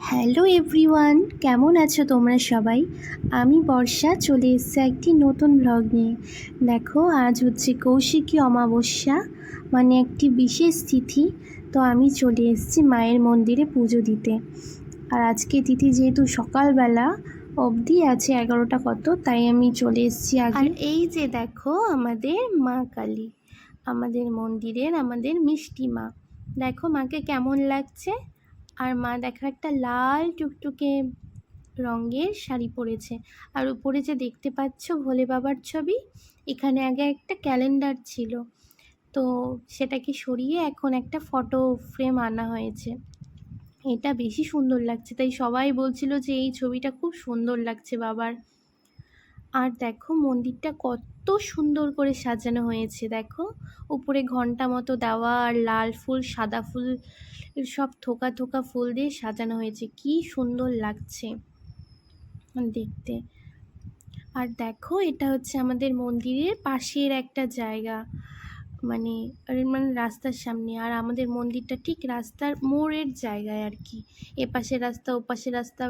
Hello everyone, কেমন আছো তোমরা সবাই? আমি বর্ষা চলে এসেছি একটি নতুন ব্লগ নিয়ে। দেখো, আজ হচ্ছে কৌশিকী অমাবস্যা, মানে একটি বিশেষ তিথি। তো আমি চলে এসেছি মায়ের মন্দিরে পুজো দিতে। আর আজকে তিথি যেহেতু সকালবেলা অবধি আছে 11টা কত, তাই আমি চলে এসেছি আগে। আর এই যে দেখো আমাদের মা কালী, আমাদের মন্দিরের আমাদের মিষ্টি মা। দেখো মাকে কেমন লাগছে। আর মা দেখো একটা লাল টুকটুকে রঙের শাড়ি পরেছে। আর উপরে যে দেখতে পাচ্ছ ভোলে বাবার ছবি, এখানে আগে একটা ক্যালেন্ডার ছিল, তো সেটাকে সরিয়ে এখন একটা ফটো ফ্রেম আনা হয়েছে। এটা বেশি সুন্দর লাগছে, তাই সবাই বলছিল যে এই ছবিটা খুব সুন্দর লাগছে বাবার। আর দেখো মন্দিরটা কত সুন্দর করে সাজানো হয়েছে। দেখো উপরে ঘন্টা মতো দেওয়া, আর লাল ফুল সাদা ফুল সব থোকা থোকা ফুল দিয়ে সাজানো হয়েছে, কি সুন্দর লাগছে দেখতে। আর দেখো এটা হচ্ছে আমাদের মন্দিরের পাশের একটা জায়গা, মানে মানে রাস্তার সামনে। আর আমাদের মন্দিরটা ঠিক রাস্তার মোড়ের জায়গায় আর কি। এপাশে রাস্তা, ওপাশে রাস্তা,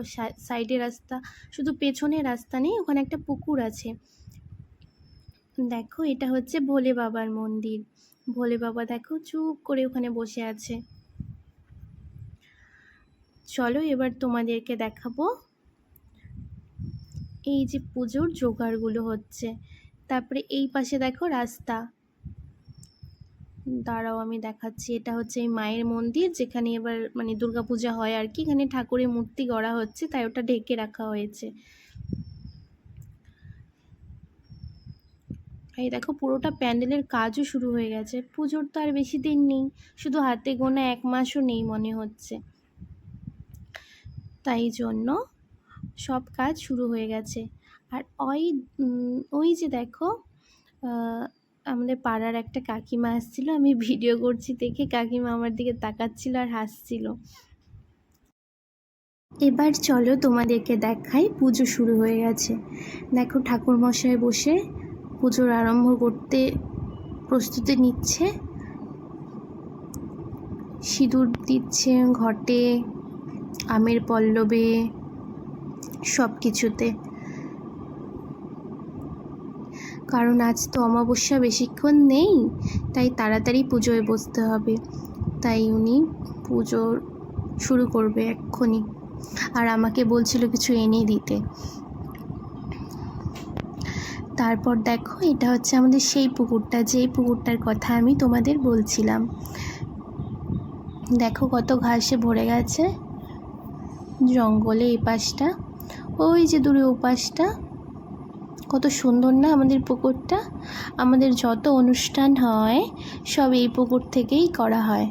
সাইডে রাস্তা, শুধু পেছনে রাস্তা নেই, ওখানে একটা পুকুর আছে। দেখো এটা হচ্ছে ভোলে বাবার মন্দির। ভোলে বাবা দেখো চুপ করে ওখানে বসে আছে। চলো এবার তোমাদেরকে দেখাবো এই যে পুজোর জোগাড়গুলো হচ্ছে। তারপরে এই পাশে দেখো রাস্তা, দাঁড়াও আমি দেখাচ্ছি। এটা হচ্ছে এই মায়ের মন্দির, যেখানে এবার মানে দুর্গাপূজা হয় আর কি। এখানে ঠাকুরের মূর্তি গড়া হচ্ছে, তাই ওটা ঢেকে রাখা হয়েছে। এই দেখো পুরোটা প্যান্ডেলের কাজও শুরু হয়ে গেছে। পুজোর তো আর বেশি দিন নেই, শুধু হাতে গোনা 1 মাসও নেই মনে হচ্ছে, তাই জন্য সব কাজ শুরু হয়ে গেছে। আর ওই যে দেখো আমাদের পাড়ার একটা কাকিমা আসছিল, আমি ভিডিও করছি দেখে কাকিমা আমার দিকে তাকাচ্ছিল আর হাসছিল। এবার চলো তোমাদেরকে দেখাই পুজো শুরু হয়ে গেছে। দেখো ঠাকুরমশাই বসে পুজোর আরম্ভ করতে প্রস্তুতি নিচ্ছে, সিঁদুর দিচ্ছে ঘটে, আমের পল্লবে, সব কিছুতে। কারণ আজ তো অমাবস্যা বেশিক্ষণ নেই, তাই তাড়াতাড়ি পুজোয় বসতে হবে। তাই উনি পুজো শুরু করবে এক্ষুনি। আর আমাকে বলছিল কিছু এনে দিতে। তারপর দেখো এটা হচ্ছে আমাদের সেই পুকুরটা, যেই পুকুরটার কথা আমি তোমাদের বলছিলাম। দেখো কত ঘাসে ভরে গেছে, জঙ্গলে এই পাশটা, ওই যে দূরে ও পাশটা। কত সুন্দর না আমাদের পুকুরটা। আমাদের যত অনুষ্ঠান হয় সব এই পুকুর থেকেই করা হয়,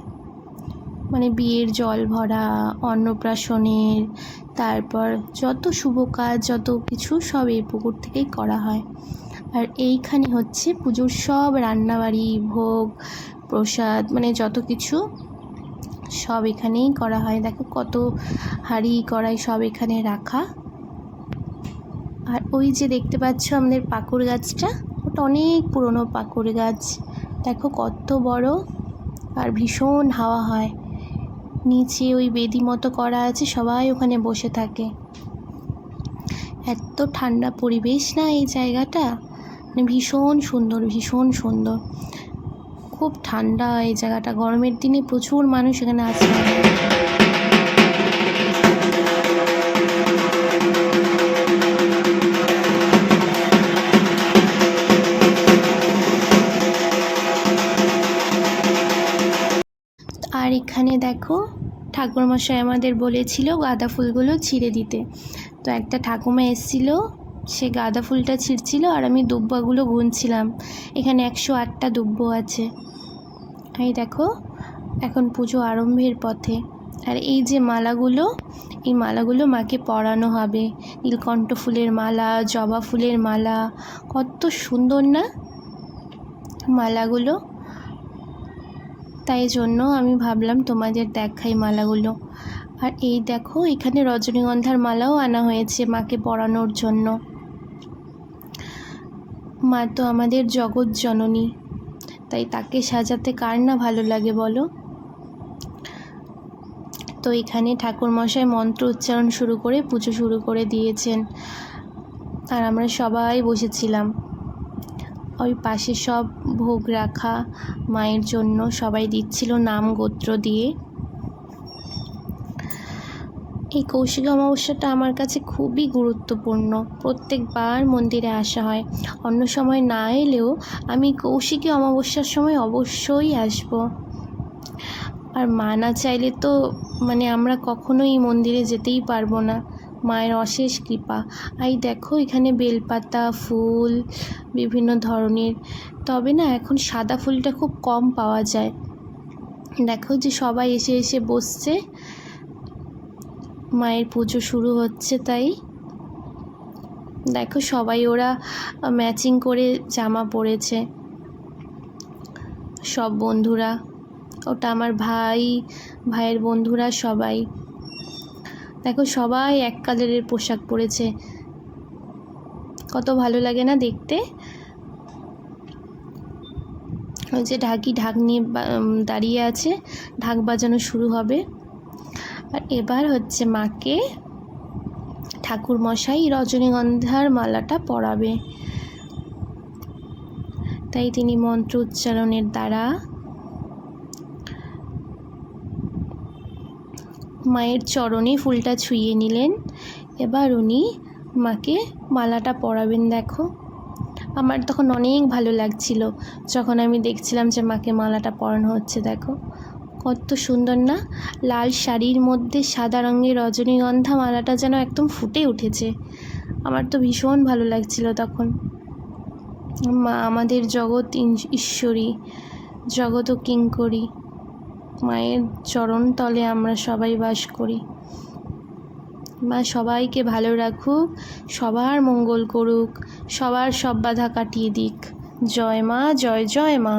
মানে বিয়ের জল ভরা, অন্নপ্রাশনের, তারপর যত শুভ কাজ যত কিছু সব এই পুকুর থেকেই করা হয়। আর এইখানে হচ্ছে পুজোর সব রান্নাবাড়ি, ভোগ প্রসাদ, মানে যত কিছু সব এখানেই করা হয়। দেখো কত হাঁড়ি কড়াই সব এখানে রাখা। আর ওই যে দেখতে পাচ্ছ আমাদের পাকুড় গাছটা, ওটা অনেক পুরনো পাকুড় গাছ। দেখো কত বড়, আর ভীষণ হাওয়া হয়। নিচে ওই বেদি মতো করা আছে, সবাই ওখানে বসে থাকে। এত ঠান্ডা পরিবেশ না এই জায়গাটা, মানে ভীষণ সুন্দর, ভীষণ সুন্দর। খুব ঠান্ডা এই জায়গাটা, গরমের দিনে প্রচুর মানুষ এখানে আসে। আর এখানে দেখো ঠাকুরমশাই আমাদের বলেছিল গাঁদা ফুলগুলো ছিঁড়ে দিতে। তো একটা ঠাকুমা এসেছিলো, সে গাঁদা ফুলটা ছিঁড়ছিল, আর আমি দুব্বাগুলো গুনছিলাম। এখানে 108টা দুব্ব আছে। এই দেখো এখন পুজো আরম্ভের পথে। আর এই যে মালাগুলো, এই মালাগুলো মাকে পরানো হবে। নীলকণ্ঠ ফুলের মালা, জবা ফুলের মালা, কত সুন্দর না মালাগুলো। তাই জন্য আমি ভাবলাম তোমাদের দেখাই মালাগুলো। আর এই দেখো এখানে রজনীগন্ধার মালাও আনা হয়েছে মাকে পরানোর জন্য। মা তো আমাদের জগৎ জননী, তাই তাকে সাজাতে কার না ভালো লাগে বলো। তো তো এখানে ঠাকুরমশাই মন্ত্র উচ্চারণ শুরু করে পুজো শুরু করে দিয়েছেন, আর আমরা সবাই বসেছিলাম। ওই পাশে সব ভোগ রাখা মায়ের জন্য সবাই দিচ্ছিল নাম গোত্র দিয়ে। এই কৌশিকী অমাবস্যাটা আমার কাছে খুবই গুরুত্বপূর্ণ। প্রত্যেকবার মন্দিরে আসা হয়, অন্য সময় না এলেও আমি কৌশিকী অমাবস্যার সময় অবশ্যই আসব। আর মা না চাইলে তো আমরা কখনোই মন্দিরে যেতেই পারবো না। মায়ের অশেষ কৃপা। এই দেখো এখানে বেলপাতা, ফুল বিভিন্ন ধরনের, তবে না এখন সাদা ফুলটা খুব কম পাওয়া যায়। দেখো যে সবাই এসে এসে বসছে, মায়ের পুজো শুরু হচ্ছে। তাই দেখো সবাই ওরা ম্যাচিং করে জামা পরেছে, সব বন্ধুরা। ওটা আমার ভাইয়ের বন্ধুরা সবাই। দেখো সবাই এক কালারের পোশাক পরেছে, কত ভালো লাগে না দেখতে। ওই যে ঢাক নিয়ে দাঁড়িয়ে আছে, ঢাক বাজানো শুরু হবে। আর এবার হচ্ছে মাকে ঠাকুরমশাই রজনীগন্ধার মালাটা পরাবে। তাই তিনি মন্ত্র উচ্চারণের দ্বারা মায়ের চরণে ফুলটা ছুঁয়ে নিলেন। এবার উনি মাকে মালাটা পরাবেন। দেখো আমার তখন অনেক ভালো লাগছিল যখন আমি দেখছিলাম যে মাকে মালাটা পরানো হচ্ছে। দেখো কত সুন্দর না, লাল শাড়ির মধ্যে সাদা রঙের রজনীগন্ধা মালাটা যেন একদম ফুটে উঠেছে। আমার তো ভীষণ ভালো লাগছিল তখন। মা আমাদের জগৎ ঈশ্বরী, জগৎ কিঙ্করী, মায়ের চরণ তলে আমরা সবাই বাস করি। মা সবাইকে ভালো রাখুক, সবার মঙ্গল করুক, সবার সব বাধা কাটিয়ে দিক। জয় মা, জয় জয় মা।